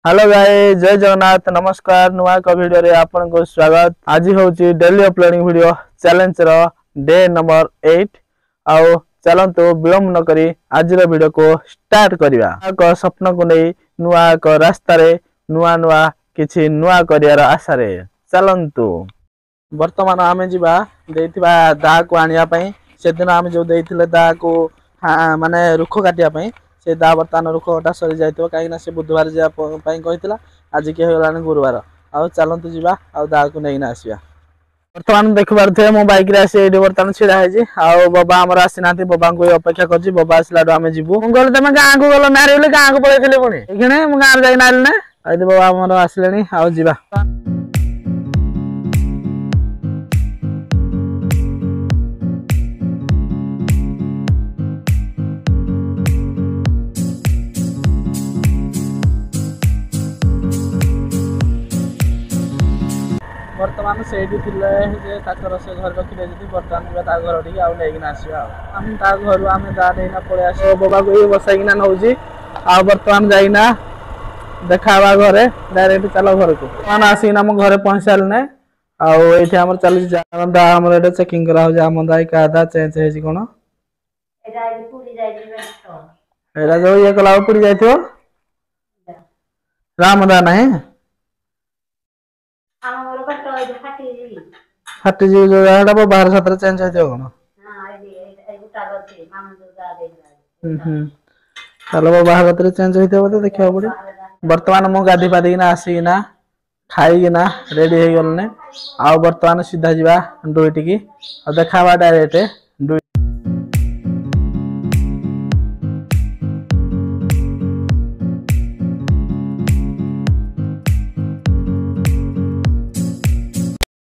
Hello guys जय जगन्नाथ नमस्कार नुआ का वीडियो रे आपन को स्वागत। आज होची डेली अपलोडिंग वीडियो चैलेंज रो डे नंबर 8 आउ चलंतु विलंब न करी आज रो वीडियो को स्टार्ट करिया। को स्वप्न को नै नुआ को रास्ता रे नुआ नुआ किछि नुआ करियार आशा रे चलंतु। वर्तमान आमे जिबा देथिबा दा को आनिया पई से दिन आमे जो देथिले दा को माने रुख काटिया पई से दा बर्तमान रुखटा सरी जाइतो कहीं से बुधवार जा कही आज के होगा गुरुवार आउ चलतु जा दा को नहीं आसवा। बर्तमान देख पारे मो बैक आसी बर्तमान छिड़ा है बाबा आमर आसी ना बाबा को अपेक्षा कर बाबा आसला आम जीवु गल तुम गाँ को गल ना गाँ को पलैली पुणी ये गाँव जाए ना बाबा आमर आसले आउ जा। बर्तमान से घर रखिले बर्तमान घर टी आसवा आम घर आम दाना पलि आस बाबा को बसैकिना नौ बर्तमान जाइना देखा घरे डायरेक्ट चल घर को बर्तमान आसिना घर पहुँच सारे आम चलती दा चेकिंग कराम दा क्या दा चेंज है कौन जो ये कला पुड़ी जाइए राम दा ना फाटी जी जो बाहर साथ चेंज होते कौन चलो बाहर साथ चेंज होते बोलते देखा पड़े। बर्तमान मु गाधी पादिना आसिना खाईना रेडी हो गलने आ बर्तमान सीधा जा डुईटी की देखा डायरेक्ट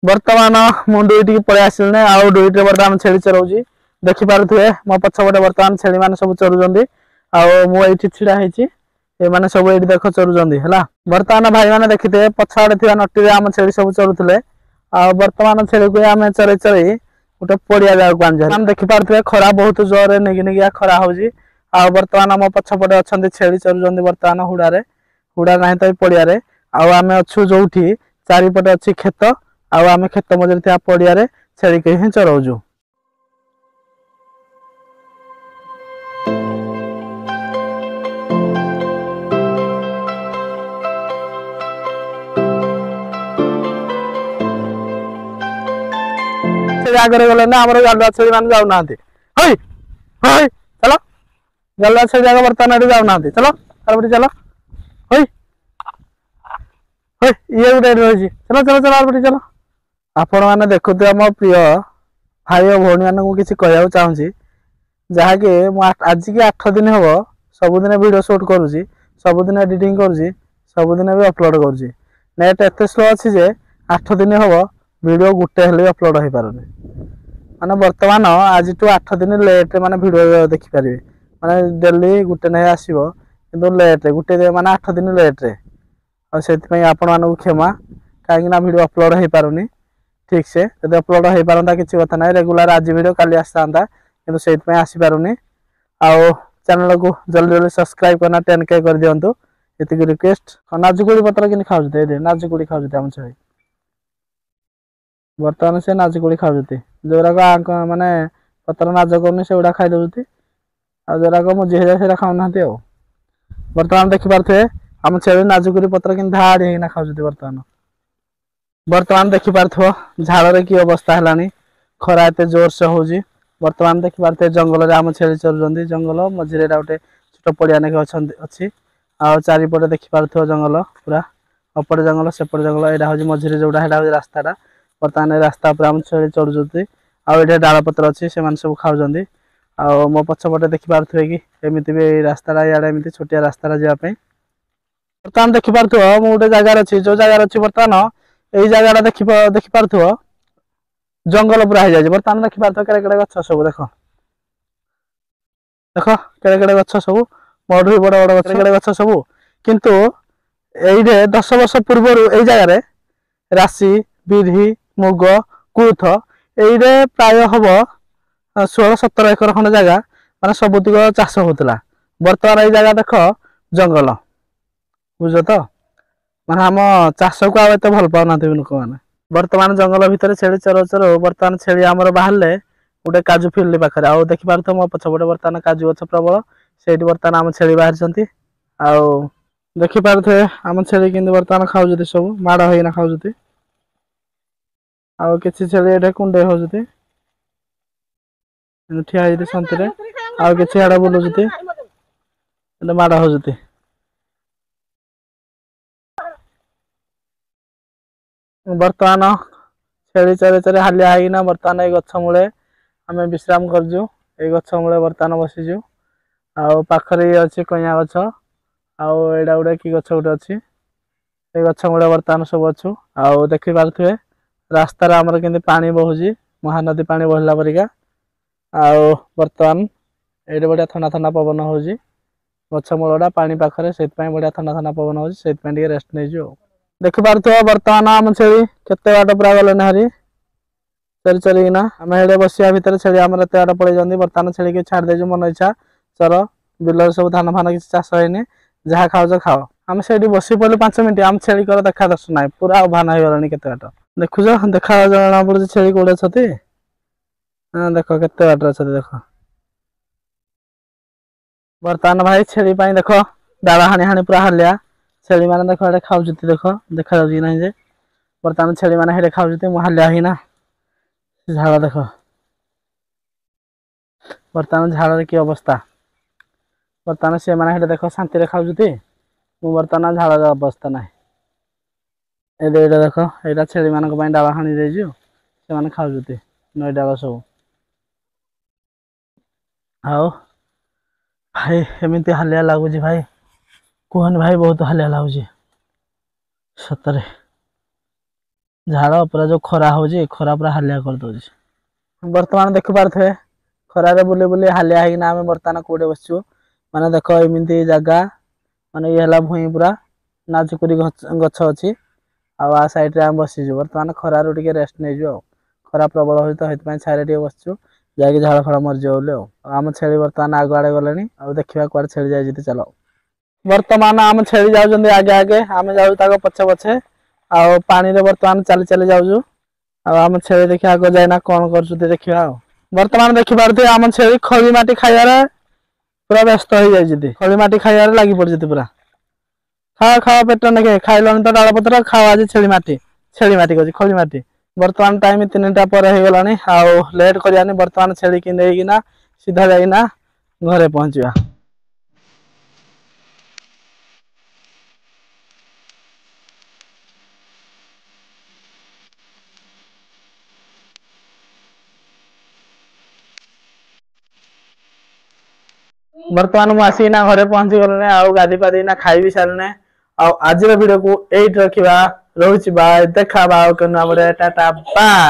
बर्तमान मु डुईटी पलि आसने आउ डुईटे बर्तमान छेली चलाऊँ देखि पारे मो पछपटे बर्तमान छेली मैंने सब चरुंदी आठी छिड़ा होने सब ये देख चरुंदी है। बर्तमान भाई मैंने देखिए पछाड़े थी नटी आम छेली सब चरुले बर्तमान छेली को आम चरई चरई गोटे पड़िया जाग आम देखिपे खरा बहुत जोर निगिनिया खरा हो बर्तमान मो पछपटे अच्छा छेली चरुंदी बर्तमान हुड़ारे हुड़ा ना तो पड़िया आम अच्छु जो चारिपटे अच्छी खेत आम खेत मझे थी पड़िया छेली के ही चराऊँ। आगे गले ना आम गालुआ छेली मैंने जाऊना चलो गालुआ छेली आगे बर्तमान जाऊना चलो आरपटे चलो ये गोटे रही चलो चलो चलो आरपटे चलो। आपण मैंने देखुए मो प्रिय भाई और भौणी मान किसी कह चाहूँगी जहाँकि आज की 8 दिन हम सबुदिन वीडियो शूट करुँची सबुदिन एडिटिंग करुँची सबुदिन भी अपलोड करुँची नेट एत स्लो अच्छी जे 8 दिन हम वीडियो गुटे हेल्ले अपलोड हो पारे माने बर्तमान आज 8 दिन लेट माने वीडियो देखिपारे माने डेली गुटे नहीं आसो कि लेट गुटे माने 8 दिन लेट्रे से आपण मानक क्षमा कहीं वीडियो अपलोड हो पारुनी ठीक से जब अपलोड हो पारता किसी कथा ना रेगुलर आज वीडियो काली आसता कि से आसीपारुनी आउ चैनल को जल्दी जल्दी सब्सक्राइब करना 10K कर दिंतु ये रिक्वेस्ट। नाजुकुड़ी पत्र कि खाऊ नाजुकुड़ी खाऊ आम छे बर्तमान से नाजुकुड़ी खाऊ जोराक माने पत्र नाज कर से गुड़ा खाई दौर जोराक मुझे से खाऊना बर्तमान देखिपे आम छेली नाजुकुड़ी पत्र कि धाड़ी होना खाऊ बर्तमान बर्तमान देखिपे झाड़ की अवस्था है खरा एत जोर से हो बर्तमान देखिपे जंगल आम छेली चरुंदी जंगल मझे गोटे छोट पड़िया नाक अच्छी चारिपटे देखिपे जंगल पूरा अपटे जंगल सेपटे जंगल यहाँ हूँ मझे जोटा है रास्ताटा बर्तमान रास्ता आम छेली चढ़ुच्च आए डाल पत्र अच्छी से सब खाऊँ मो पछपटे देखिपे कि एमती भी रास्ता इे छोटिया रास्ता जावाई बर्तमान देखिपे मुझे जगार अच्छी जो जगार अच्छी बर्तमान यही जगह देखिपे जंगल पूरा हो जाए बर्तमान देखिपे केड़े केड़े गछ सब देख देख केड़े केड़े गछ सब बड़ बड़ बड़ गछ केड़े गछ सब किंतु ये 10 वर्ष पूर्व यही जगह राशि बिरी मुग कुथ ये प्राय हम 16-17 एकर खंड जगह माने सबुतिक चाष होता बर्तमान ये जगह देख जंगल बुझ तो ମାନେ ଆମ ଚାଷକୁ ଆଉ ଏତେ ଭଲ ପାଉନାହାନ୍ତି ଲୋକମାନେ। ବର୍ତ୍ତମାନ ଜଙ୍ଗଲ ଭିତରେ ଛେଳି ଚର ଚର ବର୍ତ୍ତମାନ ଛେଳି ଆମର ବାହାରିଲେ ଗୋଟେ କାଜୁ ଫିଲ୍ଡ ପାଖରେ। ଆଉ ଦେଖିପାରୁଥିବ ମୋ ପଛପଟେ ବର୍ତ୍ତମାନ କାଜୁ ଗଛ ପ୍ରବଳ, ସେଇଠି ବର୍ତ୍ତମାନ ଆମ ଛେଳି ବାହାରିଛନ୍ତି। ଆଉ ଦେଖିପାରୁଥିବେ ଆମ ଛେଳି କିନ୍ତୁ ବର୍ତ୍ତମାନ ଖାଉଛନ୍ତି, ସବୁ ମାଡ଼ ହେଇକିନା ଖାଉଛନ୍ତି। ଆଉ କିଛି ଛେଳି ଏଠି କୁଣ୍ଡେଇ ହଉଛନ୍ତି, ଠିଆ ହେଇଛନ୍ତି ଶାନ୍ତିରେ। ଆଉ କିଛି ଆଡେ ବୁଲୁଛନ୍ତି, ମାଡ଼ ହଉଛନ୍ତି। ବର୍ତ୍ତମାନ ଛେଳି ଚରେଇ ଚରେଇ ହାଲିଆ ହେଇକିନା ବର୍ତ୍ତମାନ ଏଇ ଗଛ ମୂଳେ ଆମେ ବିଶ୍ରାମ କରୁଛୁ। ଏଇ ଗଛ ମୂଳେ ବର୍ତ୍ତମାନ ବସିଛୁ। ଆଉ ପାଖରେ ଇଏ ଅଛି କଇଁଆ ଗଛ, ଆଉ ଏଇଟା ଗୋଟେ କି ଗଛ ଗୋଟେ ଅଛି। ଏଇ ଗଛ ମୂଳେ ବର୍ତ୍ତମାନ ସବୁ ଅଛୁ। ଆଉ ଦେଖିପାରୁଥିବେ ରାସ୍ତାରେ ଆମର କେମିତି ପାଣି ବହୁଛି, ମହାନଦୀ ପାଣି ବହିଲା ପରିକା। ଆଉ ବର୍ତ୍ତମାନ ଏଇଠି ବଢିଆ ଥଣ୍ଡା ଥଣ୍ଡା ପବନ ହଉଛି। ଗଛ ମୂଳଟା ପାଣି ପାଖରେ, ସେଇଥିପାଇଁ ବଢିଆ ଥଣ୍ଡା ଥଣ୍ଡା ପବନ ହଉଛି। ସେଇଥିପାଇଁ ଟିକେ ରେଷ୍ଟ ନେଇଛୁ ଆଉ। ଦେଖିପାରୁଥିବ ବର୍ତ୍ତମାନ ଆମ ଛେଳି କେତେ ବାଟ ପୁରା ଗଲେଣି ହାରି ଚରି ଚରିକିନା। ଆମେ ଏଇଠି ବସିବା ଭିତରେ ଛେଳି ଆମର ଏତେ ବାଟ ପଳେଇଛନ୍ତି। ବର୍ତ୍ତମାନ ଛେଳିକି ଛାଡି ଦେଇଛୁ ମନ ଇଚ୍ଛା ଚର। ବିଲରେ ସବୁ ଧାନ ଫାନ କିଛି ଚାଷ ହେଇନି, ଯାହା ଖାଉଛ ଖାଅ। ଆମେ ସେଇଠି ବସି ପଡ଼ିଲୁ 5 ମିନିଟ୍, ଆମ ଛେଳିଙ୍କର ଦେଖା ଦର୍ଶନ ନାହିଁ, ପୁରା ଉଭାନ ହେଇଗଲାଣି କେତେ ବାଟ। ଦେଖୁଛ, ଦେଖା ଜଣା ପଡୁଛି ଛେଳି କୋଉଠି ଅଛନ୍ତି। ହଁ ଦେଖ କେତେ ବାଟରେ ଅଛନ୍ତି ଦେଖ। ବର୍ତ୍ତମାନ ଭାଇ ଛେଳି ପାଇଁ ଦେଖ ଡାଳ ହାଣି ହାଣି ପୁରା ହାଲିଆ। ଛେଳି ମାନେ ଦେଖ ଏଇଟା ଖାଉଛନ୍ତି, ଦେଖ ଦେଖାଯାଉଛି କି ନାହିଁ ଯେ। ବର୍ତ୍ତମାନ ଛେଳି ମାନେ ହେଇଠି ଖାଉଛନ୍ତି, ମୁଁ ହାଲିଆ ହେଇକିନା। ଝାଳ ଦେଖ ବର୍ତ୍ତମାନ ଝାଳରେ କି ଅବସ୍ଥା। ବର୍ତ୍ତମାନ ସେମାନେ ସେଇଠି ଦେଖ ଶାନ୍ତିରେ ଖାଉଛନ୍ତି, ମୁଁ ବର୍ତ୍ତମାନ ଝାଳରେ ଅବସ୍ଥା ନାହିଁ। ଏଇଟା ଦେଖ, ଏଇଟା ଛେଳି ମାନଙ୍କ ପାଇଁ ଡାଳ ହାଣି ଦେଇଛୁ, ସେମାନେ ଖାଉଛନ୍ତି ନଈ ଡାଳ ସବୁ। ଆଉ ଭାଇ ଏମିତି ହାଲିଆ ଲାଗୁଛି ଭାଇ, କୁହନି ଭାଇ ବହୁତ ହାଲିଆ ଲାଗୁଛି ସତରେ। ଝାଳ ପୁରା ଯୋଉ ଖରା ହଉଛି, ଖରା ପୁରା ହାଲିଆ କରିଦଉଛି। ବର୍ତ୍ତମାନ ଦେଖିପାରୁଥିବେ ଖରାରେ ବୁଲି ବୁଲି ହାଲିଆ ହେଇକିନା ଆମେ ବର୍ତ୍ତମାନ କୋଉଠି ବସିଛୁ। ମାନେ ଦେଖ ଏମିତି ଜାଗା, ମାନେ ଇଏ ହେଲା ଭୂଇଁ ପୁରା ନାଜୁକୁରି ଗଛ ଅଛି। ଆଉ ଆ ସାଇଡରେ ଆମେ ବସିଛୁ, ବର୍ତ୍ତମାନ ଖରାରୁ ଟିକେ ରେଷ୍ଟ ନେଇଛୁ ଆଉ। ଖରା ପ୍ରବଳ ହଉଛି ତ, ସେଇଥିପାଇଁ ଛାଇରେ ଟିକେ ବସିଛୁ, ଯାଇକି ଝାଳ ଫାଳ ମରିଯିବ ବୋଲି ଆଉ। ଆମ ଛେଳି ବର୍ତ୍ତମାନ ଆଗ ଆଡେ ଗଲେଣି, ଆଉ ଦେଖିବା କୁଆଡେ ଛେଳି ଯାଇଛି ଚାଲ। ବର୍ତ୍ତମାନ ଆମ ଛେଳି ଯାଉଛନ୍ତି ଆଗେ ଆଗେ, ଆମେ ଯାଉଛୁ ତାଙ୍କ ପଛେ ପଛେ। ଆଉ ପାଣିରେ ବର୍ତ୍ତମାନ ଚାଲି ଚାଲି ଯାଉଛୁ। ଆଉ ଆମ ଛେଳି ଦେଖିବା ଆଗ ଯାଇନା କଣ କରୁଛନ୍ତି ଦେଖିବା ଆଉ। ବର୍ତ୍ତମାନ ଦେଖିପାରୁଥିବେ ଆମ ଛେଳି ଖଳି ମାଟି ଖାଇବାରେ ପୁରା ବ୍ୟସ୍ତ ହେଇଯାଇଛନ୍ତି, ଖଳି ମାଟି ଖାଇବାରେ ଲାଗି ପଡିଛନ୍ତି ପୁରା। ଖାଅ ଖାଅ ପେଟ ନେକେ, ଖାଇଲନି ତ ଡାଳପତ୍ର, ଖାଅ ଆଜି ଛେଳି ମାଟି। ଛେଳି ମାଟି କହୁଛି, ଖଳି ମାଟି। ବର୍ତ୍ତମାନ ଟାଇମ 3ଟା ପରେ ହେଇଗଲାଣି, ଆଉ ଲେଟ୍ କରିବାନି। ବର୍ତ୍ତମାନ ଛେଳିକି ନେଇକିନା ସିଧା ଯାଇକିନା ଘରେ ପହଞ୍ଚିବା। ବର୍ତ୍ତମାନ ମୁଁ ଆସିକିନା ଘରେ ପହଞ୍ଚି ଗଲିଣି, ଆଉ ଗାଧି ପାଧେଇକିନା ଖାଇବି ସାରିଲିଣି। ଆଉ ଆଜିର ଭିଡିଓକୁ ଏଇଠି ରଖିବା, ରହୁଛି ବାଏ, ଦେଖା ହବା ଆଉ କେଉଁ ନୂଆ ଭିଡିଓରେ, ଟାଟା ବାଏ।